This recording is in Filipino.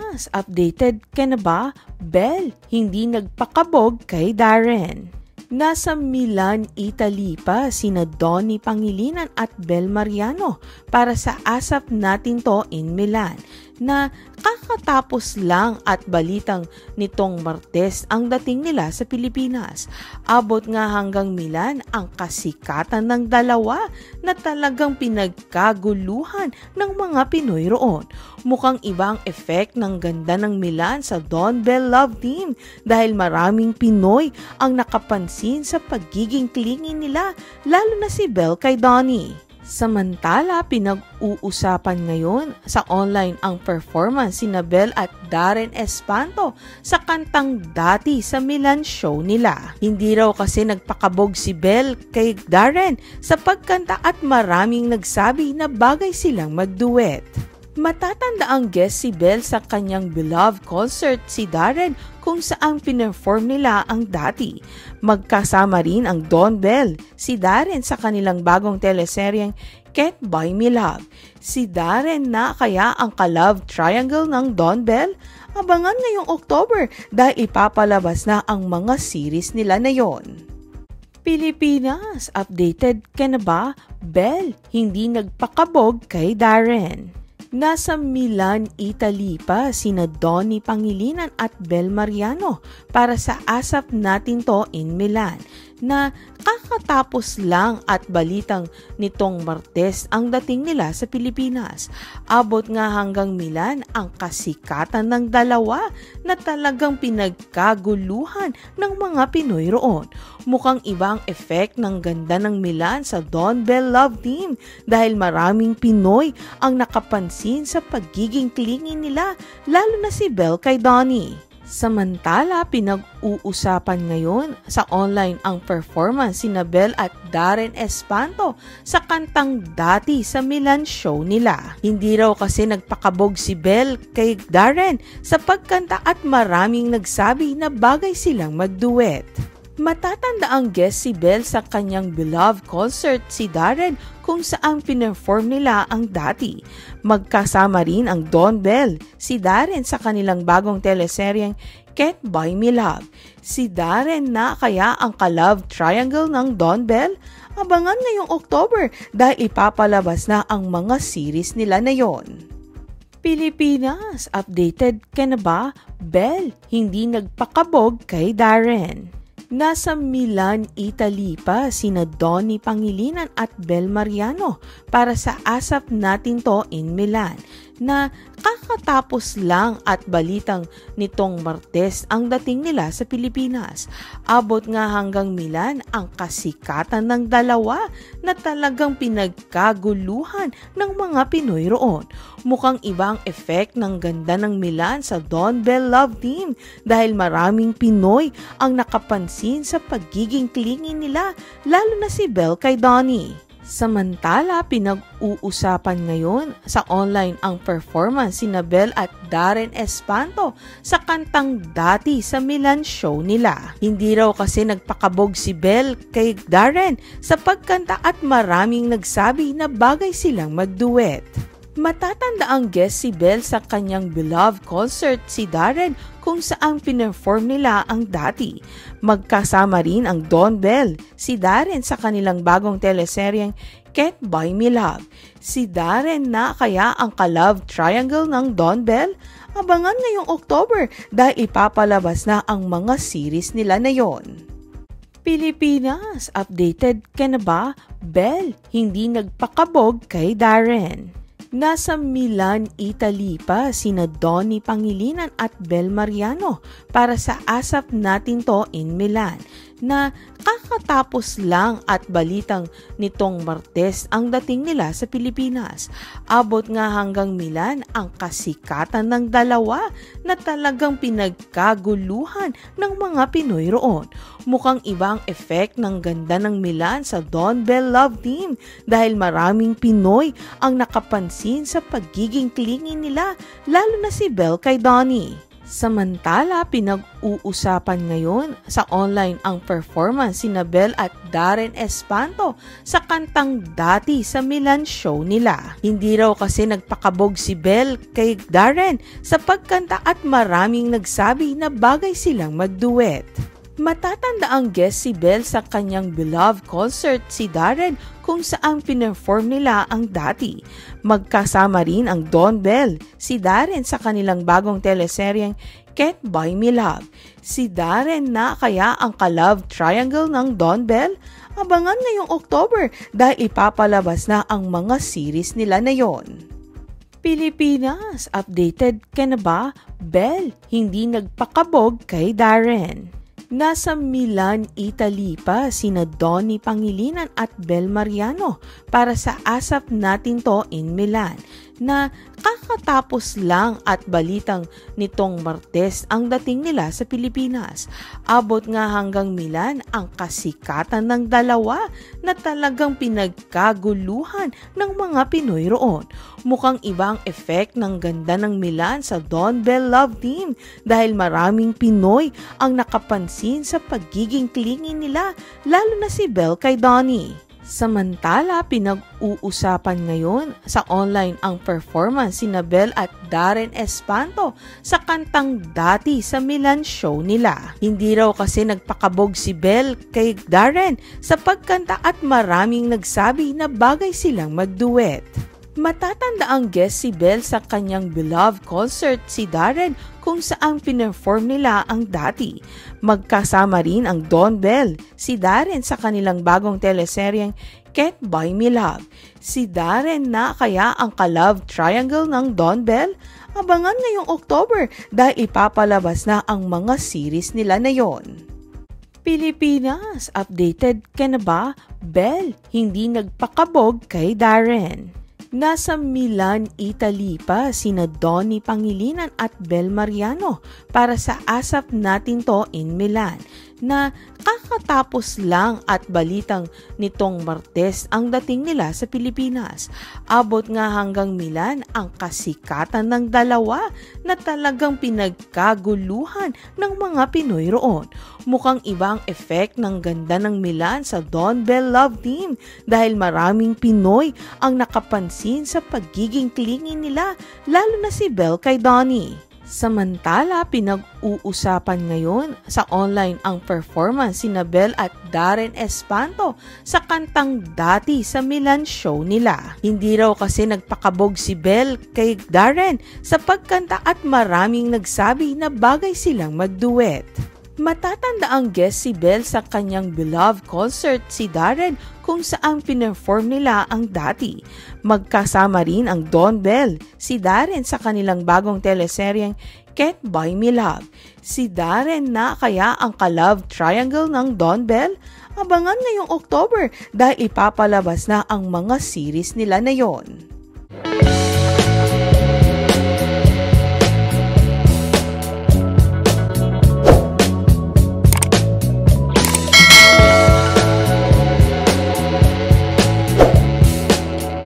Pilipinas, updated ka na ba? Belle, hindi nagpakabog kay Darren. Nasa Milan, Italy pa sina Donnie Pangilinan at Belle Mariano para sa Asap Natin To in Milan na kakatapos lang at balitang nitong Martes ang dating nila sa Pilipinas. Abot nga hanggang Milan ang kasikatan ng dalawa na talagang pinagkaguluhan ng mga Pinoy roon. Mukhang ibang effect ng ganda ng Milan sa Don Belle Love Team dahil maraming Pinoy ang nakapansin sa pagiging clingy nila, lalo na si Belle kay Donnie. Samantala, pinag-uusapan ngayon sa online ang performance ni Belle at Darren Espanto sa kantang Dati sa Milan show nila. Hindi raw kasi nagpakabog si Belle kay Darren sa pagkanta at maraming nagsabi na bagay silang magduet. Matatanda ang guest si Belle sa kanyang beloved concert si Darren kung saan pinerform nila ang Dati. Magkasama rin ang Don Belle, si Darren sa kanilang bagong teleseryeng Can't Buy Me Love. Si Darren na kaya ang ka-love triangle ng Don Belle? Abangan ngayong October dahil ipapalabas na ang mga series nila na yon. Pilipinas, updated ka na ba? Belle, hindi nagpakabog kay Darren. Nasa Milan, Italy pa sina Donnie Pangilinan at Belle Mariano para sa Asap Natin To in Milan na kakatapos lang at balitang nitong Martes ang dating nila sa Pilipinas. Abot nga hanggang Milan ang kasikatan ng dalawa na talagang pinagkaguluhan ng mga Pinoy roon. Mukhang ibang effect ng ganda ng Milan sa Don Belle Love Team dahil maraming Pinoy ang nakapansin sa pagiging clingy nila, lalo na si Belle kay Donnie. Samantala, pinag-uusapan ngayon sa online ang performance ni Belle at Darren Espanto sa kantang Dati sa Milan show nila. Hindi raw kasi nagpakabog si Belle kay Darren sa pagkanta at maraming nagsabi na bagay silang magduet. Matatanda ang guest si Belle sa kanyang beloved concert si Darren kung saan pinerform nila ang Dati. Magkasama rin ang Don Belle, si Darren sa kanilang bagong teleseryeng Can't Buy Me Love. Si Darren na kaya ang ka-love triangle ng Don Belle? Abangan ngayong October dahil ipapalabas na ang mga series nila na yon. Pilipinas, updated ka na ba? Belle, hindi nagpakabog kay Darren. Nasa Milan, Italy pa sina Donnie Pangilinan at Belle Mariano para sa Asap Natin To in Milan na kakatapos lang at balitang nitong Martes ang dating nila sa Pilipinas. Abot nga hanggang Milan ang kasikatan ng dalawa na talagang pinagkaguluhan ng mga Pinoy roon. Mukhang ibang effect ng ganda ng Milan sa Don Belle Love Team dahil maraming Pinoy ang nakapansin sa pagiging clingy nila, lalo na si Belle kay Donnie. Samantala, pinag-uusapan ngayon sa online ang performance ni Belle at Darren Espanto sa kantang Dati sa Milan show nila. Hindi raw kasi nagpakabog si Belle kay Darren sa pagkanta at maraming nagsabi na bagay silang magduet. Matatanda ang guest si Belle sa kanyang beloved concert si Darren kung saan pinerform nila ang Dati. Magkasama rin ang Don Belle, si Darren sa kanilang bagong teleseryeng Can't Buy Me Love. Si Darren na kaya ang ka-love triangle ng Don Belle? Abangan ngayong October dahil ipapalabas na ang mga series nila na yon. Pilipinas, updated ka na ba? Belle, hindi nagpakabog kay Darren. Nasa Milan, Italy pa sina Donnie Pangilinan at Belle Mariano para sa Asap Natin To in Milan na kakatapos lang at balitang nitong Martes ang dating nila sa Pilipinas. Abot nga hanggang Milan ang kasikatan ng dalawa na talagang pinagkaguluhan ng mga Pinoy roon. Mukhang ibang effect ng ganda ng Milan sa Don Belle Love Team dahil maraming Pinoy ang nakapansin sa pagiging clingy nila, lalo na si Belle kay Donnie. Samantala, pinag-uusapan ngayon sa online ang performance sina Belle at Darren Espanto sa kantang Dati sa Milan show nila. Hindi raw kasi nagpakabog si Belle kay Darren sa pagkanta at maraming nagsabi na bagay silang magduet. Matatanda ang guest si Belle sa kanyang beloved concert si Darren kung saan pinerform nila ang Dati. Magkasama rin ang Don Bell, si Darren sa kanilang bagong teleseryeng Can't Buy Me Love. Si Darren na kaya ang ka-love triangle ng Don Bell? Abangan ngayong October dahil ipapalabas na ang mga series nila na yon. Pilipinas, updated ka na ba? Belle, hindi nagpakabog kay Darren. Nasa Milan, Italy pa sina Donnie Pangilinan at Belle Mariano para sa Asap Natin To in Milan na kakatapos lang at balitang nitong Martes ang dating nila sa Pilipinas. Abot nga hanggang Milan ang kasikatan ng dalawa na talagang pinagkaguluhan ng mga Pinoy roon. Mukhang ibang effect ng ganda ng Milan sa Don Bell Love Team dahil maraming Pinoy ang nakapansin sa pagiging clingy nila, lalo na si Belle kay Donnie. Samantala, pinag-uusapan ngayon sa online ang performance sina Belle at Darren Espanto sa kantang Dati sa Milan show nila. Hindi raw kasi nagpakabog si Belle kay Darren sa pagkanta at maraming nagsabi na bagay silang magduet. Matatanda ang guest si Belle sa kanyang beloved concert si Darren kung saan pinerform nila ang Dati. Magkasama rin ang Don Bell, si Darren sa kanilang bagong teleseryeng Can't Buy Me Love. Si Darren na kaya ang ka-love triangle ng Don Bell? Abangan ngayong October dahil ipapalabas na ang mga series nila na yon. Pilipinas, updated ka na ba? Belle, hindi nagpakabog kay Darren. Nasa Milan, Italy pa sina Donnie Pangilinan at Belle Mariano para sa Asap Natin To in Milan na kakatapos lang at balitang nitong Martes ang dating nila sa Pilipinas. Abot nga hanggang Milan ang kasikatan ng dalawa na talagang pinagkaguluhan ng mga Pinoy roon. Mukhang ibang effect ng ganda ng Milan sa Don Bell Love Team dahil maraming Pinoy ang nakapansin sa pagiging clingy nila, lalo na si Belle kay Donnie. Samantala, pinag-uusapan ngayon sa online ang performance sina Belle at Darren Espanto sa kantang Dati sa Milan show nila. Hindi raw kasi nagpakabog si Belle kay Darren sa pagkanta at maraming nagsabi na bagay silang magduet. Matatanda ang guest si Belle sa kanyang beloved concert si Darren kung saan pinerform nila ang Dati. Magkasama rin ang Don Bell, si Darren sa kanilang bagong teleseryeng Can't Buy Me Love. Si Darren na kaya ang ka-love triangle ng Don Bell? Abangan ngayong October dahil ipapalabas na ang mga series nila na yon.